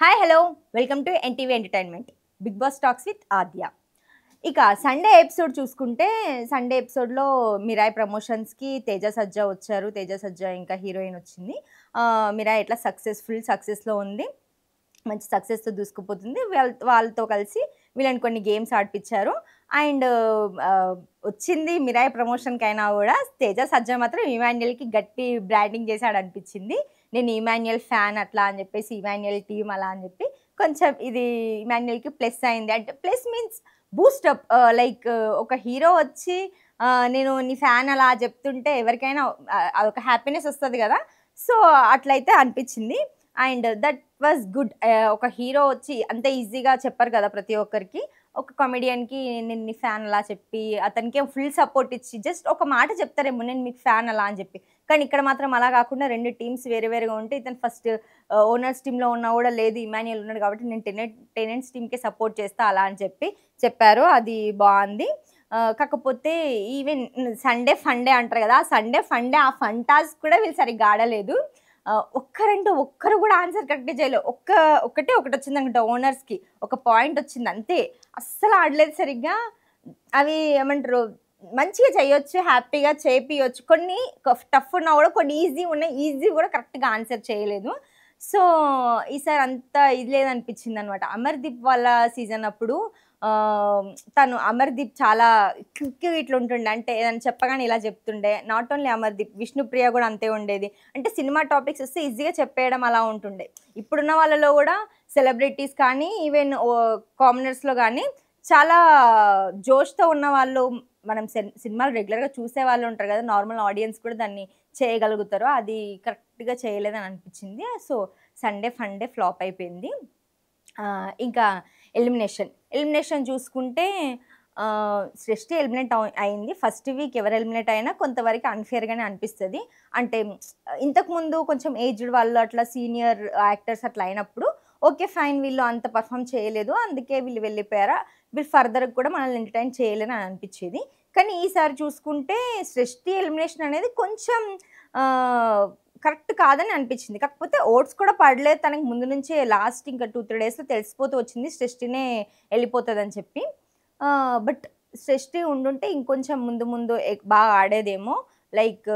Hi hello welcome to NTV entertainment Bigg Boss talks with Aadya. ఇక Sunday episode చూసుకుంటే Sunday ఎపిసోడ్లో మిరాయ్ ప్రమోషన్స్కి తేజ సజ్జా వచ్చారు. తేజ సజ్జా ఇంకా హీరోయిన్ వచ్చింది. మిరాయ్ ఎట్లా సక్సెస్లో ఉంది, మంచి సక్సెస్తో దూసుకుపోతుంది. వాళ్ళతో కలిసి వీళ్ళని కొన్ని గేమ్స్ ఆడిపించారు. అండ్ వచ్చింది మిరాయ్ ప్రమోషన్కి అయినా కూడా తేజ సజ్జా మాత్రం ఇమాన్యుయల్కి గట్టి బ్రాండింగ్ చేశాడు అనిపించింది. నేను ఇమాన్యుయల్ ఫ్యాన్ అట్లా అని చెప్పేసి ఇమాన్యుయల్ టీమ్ అలా అని చెప్పి కొంచెం ఇది ఇమాన్యుయల్కి ప్లస్ అయింది. అంటే ప్లస్ మీన్స్ బూస్టప్. లైక్ ఒక హీరో వచ్చి నేను నీ ఫ్యాన్ అలా చెప్తుంటే ఎవరికైనా అదొక హ్యాపీనెస్ వస్తుంది కదా. సో అట్లయితే అనిపించింది. And that was good. ఒక హీరో వచ్చి అంత ఈజీగా చెప్పరు కదా ప్రతి ఒక్కరికి. ఒక కామెడియన్కి నేను నీ ఫ్యాన్ అలా చెప్పి అతనికి ఫుల్ సపోర్ట్ ఇచ్చి జస్ట్ ఒక మాట చెప్తారేమో నేను మీకు ఫ్యాన్ అలా అని చెప్పి. కానీ ఇక్కడ మాత్రం అలా కాకుండా రెండు టీమ్స్ వేరే వేరేగా ఉంటే ఇతను ఫస్ట్ ఓనర్స్ టీంలో ఉన్నా కూడా లేదు ఇమాన్యుయల్ ఉన్నాడు కాబట్టి నేను టెనెంట్స్ టీమ్కే సపోర్ట్ చేస్తా అలా అని చెప్పి చెప్పారు. అది బాగుంది. కాకపోతే ఈవెన్ సండే ఫండే అంటారు కదా, ఆ సండే ఫండే ఆ ఫన్ టాస్క్ కూడా వీళ్ళు సరిగ్గా ఆడలేదు. ఒక్కరు కూడా ఆన్సర్ కరెక్ట్ చేయలేదు. ఒకటి వచ్చింది అనుకుంటా ఓనర్స్కి ఒక పాయింట్ వచ్చింది అంతే. అస్సలు ఆడలేదు సరిగ్గా. అవి ఏమంటారు మంచిగా చేయొచ్చు, హ్యాపీగా చేపియొచ్చు. కొన్ని టఫ్ ఉన్నా కూడా కొన్ని ఈజీ ఉన్నాయి, ఈజీ కూడా కరెక్ట్గా ఆన్సర్ చేయలేదు. సో ఈసారి అంతా ఇది లేదనిపించింది అనమాట. అమర్దీప్ వాళ్ళ సీజన్ అప్పుడు తను అమర్దీప్ చాలా క్విక్ ఇట్లా ఉంటుండే, అంటే ఏదైనా చెప్పగానే ఇలా చెప్తుండే. నాట్ ఓన్లీ అమర్దీప్, విష్ణుప్రియ కూడా అంతే ఉండేది. అంటే సినిమా టాపిక్స్ వస్తే ఈజీగా చెప్పేయడం అలా ఉంటుండే. ఇప్పుడున్న వాళ్ళలో కూడా సెలబ్రిటీస్ కానీ ఈవెన్ కామనర్స్లో కానీ చాలా జోష్తో ఉన్న వాళ్ళు, మనం సినిమాలు రెగ్యులర్గా చూసే వాళ్ళు ఉంటారు కదా, నార్మల్ ఆడియన్స్ కూడా దాన్ని చేయగలుగుతారు. అది కరెక్ట్గా చేయలేదని అనిపించింది. సో సండే ఫండే ఫ్లాప్ అయిపోయింది. ఇంకా ఎలిమినేషన్ చూసుకుంటే సృష్టి ఎలిమినేట్ అయింది. ఫస్ట్ వీక్ ఎవరు ఎలిమినేట్ అయినా కొంతవరకు అన్ఫేర్గానే అనిపిస్తుంది. అంటే ఇంతకుముందు కొంచెం ఏజ్డ్ వాళ్ళు అట్లా సీనియర్ యాక్టర్స్ అట్లా అయినప్పుడు ఓకే ఫైన్ వీళ్ళు అంత పర్ఫామ్ చేయలేదు అందుకే వీళ్ళు వెళ్ళిపోయారా, వీళ్ళు ఫర్దర్గా కూడా మనల్ని ఎంటర్టైన్ చేయలేని అని అనిపించేది. కానీ ఈసారి చూసుకుంటే సృష్టి ఎలిమినేషన్ అనేది కొంచెం కరెక్ట్ కాదని అనిపించింది. కాకపోతే ఓట్స్ కూడా పడలేదు తనకి ముందు నుంచే. లాస్ట్ ఇంకా 2-3 డేస్లో తెలిసిపోతూ వచ్చింది సృష్టినే వెళ్ళిపోతుందని చెప్పి. బట్ సృష్టి ఉండుంటే ఇంకొంచెం ముందు బాగా ఆడేదేమో. లైక్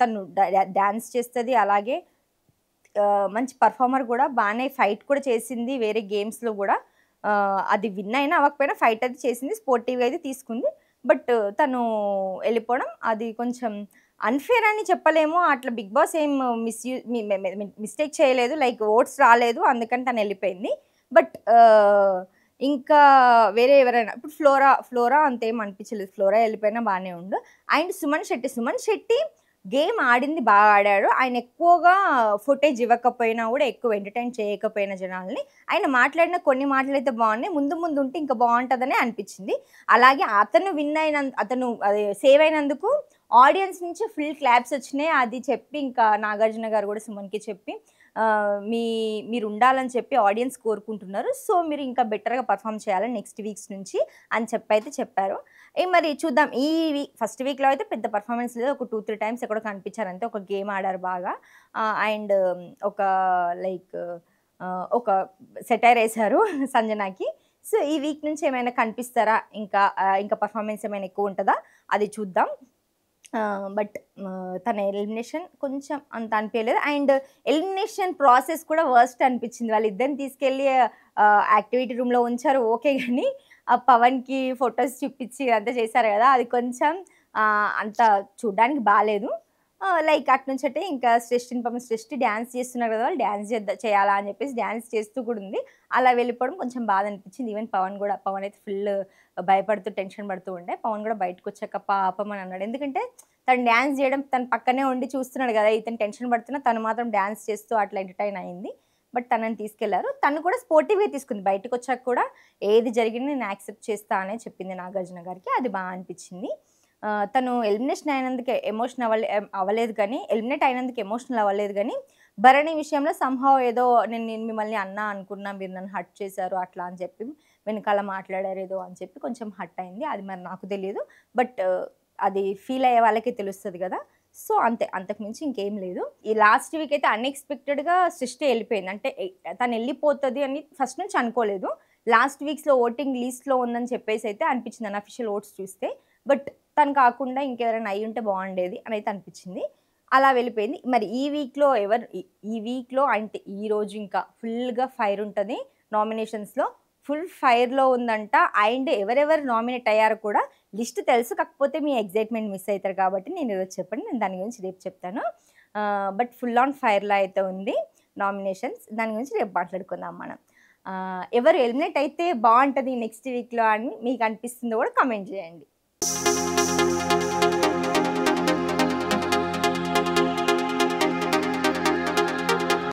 తను డ్యాన్స్ చేస్తుంది, అలాగే మంచి పర్ఫార్మర్ కూడా, బాగానే ఫైట్ కూడా చేసింది వేరే గేమ్స్లో కూడా. అది విన్ అయినా అవ్వకపోయినా ఫైట్ అయితే చేసింది, స్పోర్టివ్గా అయితే తీసుకుంది. బట్ తను వెళ్ళిపోవడం అది కొంచెం అన్ఫేర్ అని చెప్పలేము. అట్లా బిగ్ బాస్ ఏం మిస్టేక్ చేయలేదు, లైక్ ఓట్స్ రాలేదు అందుకని తను వెళ్ళిపోయింది. బట్ ఇంకా వేరే ఎవరైనా ఇప్పుడు ఫ్లోరా అంతేం అనిపించలేదు. ఫ్లోరా వెళ్ళిపోయినా బాగానే ఉండు. అండ్ సుమన్ శెట్టి గేమ్ ఆడింది, బాగా ఆడాడు. ఆయన ఎక్కువగా ఫుటేజ్ ఇవ్వకపోయినా కూడా, ఎక్కువ ఎంటర్టైన్ చేయకపోయినా జనాల్ని, ఆయన మాట్లాడిన కొన్ని మాటలు అయితే బాగున్నాయి. ముందు ఉంటే ఇంకా బాగుంటుందనే అనిపించింది. అలాగే అతను అతను సేవ్ అయినందుకు ఆడియన్స్ నుంచి ఫుల్ క్లాప్స్ వచ్చినాయి. అది చెప్పి ఇంకా నాగార్జున గారు కూడా సుమన్కి చెప్పి మీరు ఉండాలని చెప్పి ఆడియన్స్ కోరుకుంటున్నారు, సో మీరు ఇంకా బెటర్గా పర్ఫామ్ చేయాలని నెక్స్ట్ వీక్స్ నుంచి అని అయితే చెప్పారు. మరి చూద్దాం. ఈ ఫస్ట్ వీక్లో అయితే పెద్ద పర్ఫార్మెన్స్ లేదు. ఒక 2-3 టైమ్స్ ఎక్కడో కనిపించారు అంతే. ఒక గేమ్ ఆడారు బాగా. అండ్ ఒక లైక్ ఒక సెటైర్ వేశారు సంజనాకి. సో ఈ వీక్ నుంచి ఏమైనా కనిపిస్తారా, ఇంకా పర్ఫార్మెన్స్ ఏమైనా ఎక్కువ ఉంటుందా అది చూద్దాం. బట్ తన ఎలిమినేషన్ కొంచెం అంత అనిపించలేదు. అండ్ ఎలిమినేషన్ ప్రాసెస్ కూడా వర్స్ట్ అనిపించింది. వాళ్ళిద్దరిని తీసుకెళ్ళి యాక్టివిటీ రూమ్లో ఉంచారు ఓకే, కానీ ఆ పవన్కి ఫొటోస్ చూపించి అంతా చేశారు కదా, అది కొంచెం అంత చూడ్డానికి బాగాలేదు. లైక్ అటు నుంచి అంటే ఇంకా సృష్టి డ్యాన్స్ చేస్తున్నారు కదా, వాళ్ళు డ్యాన్స్ చేయాలా అని చెప్పేసి డ్యాన్స్ చేస్తూ కూడా ఉంది. అలా వెళ్ళిపోవడం కొంచెం బాధ అనిపించింది. ఈవెన్ పవన్ అయితే ఫుల్ భయపడుతూ టెన్షన్ పడుతూ ఉండే. పవన్ కూడా బయటకు వచ్చాక పాపమని అన్నాడు. ఎందుకంటే తను డ్యాన్స్ చేయడం తన పక్కనే ఉండి చూస్తున్నాడు కదా, ఇతను టెన్షన్ పడుతున్నా తను మాత్రం డ్యాన్స్ చేస్తూ అట్లా ఎంటర్టైన్ అయింది. బట్ తనని తీసుకెళ్లారు. తను కూడా స్పోర్టివ్గా తీసుకుంది. బయటకు వచ్చాక కూడా ఏది జరిగింది నేను యాక్సెప్ట్ చేస్తా అనే చెప్పింది నాగార్జున గారికి. అది బాగా అనిపించింది. తను ఎలిమినేషన్ అయినందుకు ఎలిమినేట్ అయినందుకు ఎమోషనల్ అవ్వలేదు కానీ భరణి విషయంలో సంహవ్ ఏదో నేను మిమ్మల్ని అన్నా అనుకున్నా, మీరు నన్ను హర్ట్ చేశారు అట్లా అని చెప్పి వెనకాల మాట్లాడారు ఏదో అని చెప్పి కొంచెం హర్ట్ అయింది. అది మరి నాకు తెలియదు, బట్ అది ఫీల్ అయ్యే వాళ్ళకే తెలుస్తుంది కదా. సో అంతే, అంతకుమించి ఇంకేం లేదు. ఈ లాస్ట్ వీక్ అయితే అన్‌ఎక్స్‌పెక్టెడ్‌గా సృష్టి ఎళ్ళిపోయింది. అంటే తను ఎళ్ళిపోతది అని ఫస్ట్ నుంచి అనుకోలేదు. లాస్ట్ వీక్స్‌లో ఓటింగ్ లీస్ట్‌లో ఉందని చెప్పేసైతే అనిపించింది అన్‌అఫిషియల్ ఓట్స్ చూస్తే. బట్ తను కాకుండా ఇంకెవరైనా అయ్యుంటే బావుండేది అనైతే అనిపించింది. అలా వెళ్ళిపోయింది. మరి ఈ వీక్‌లో ఈ వీక్‌లో అంటే ఈరోజు ఇంకా ఫుల్‌గా ఫైర్ ఉంటది నామినేషన్స్‌లో. ఫుల్ ఫైర్‌లో ఉందంట. అండ్ ఎవరెవరు నామినేట్ అయ్యారో కూడా లిస్ట్ తెలుసు. కాకపోతే మీ ఎక్సైట్‌మెంట్ మిస్ అయితారు కాబట్టి నేను ఈరోజు చెప్పను. నేను దాని గురించి రేపు చెప్తాను. బట్ ఫుల్ ఆన్ ఫైర్‌లో అయితే ఉంది నామినేషన్స్. దాని గురించి రేపు మాట్లాడుకుందాం మనం. ఎవరు ఎలిమినేట్ అయితే బావుంటది నెక్స్ట్ వీక్‌లో అని మీకు అనిపిస్తుందో కూడా కామెంట్ చేయండి.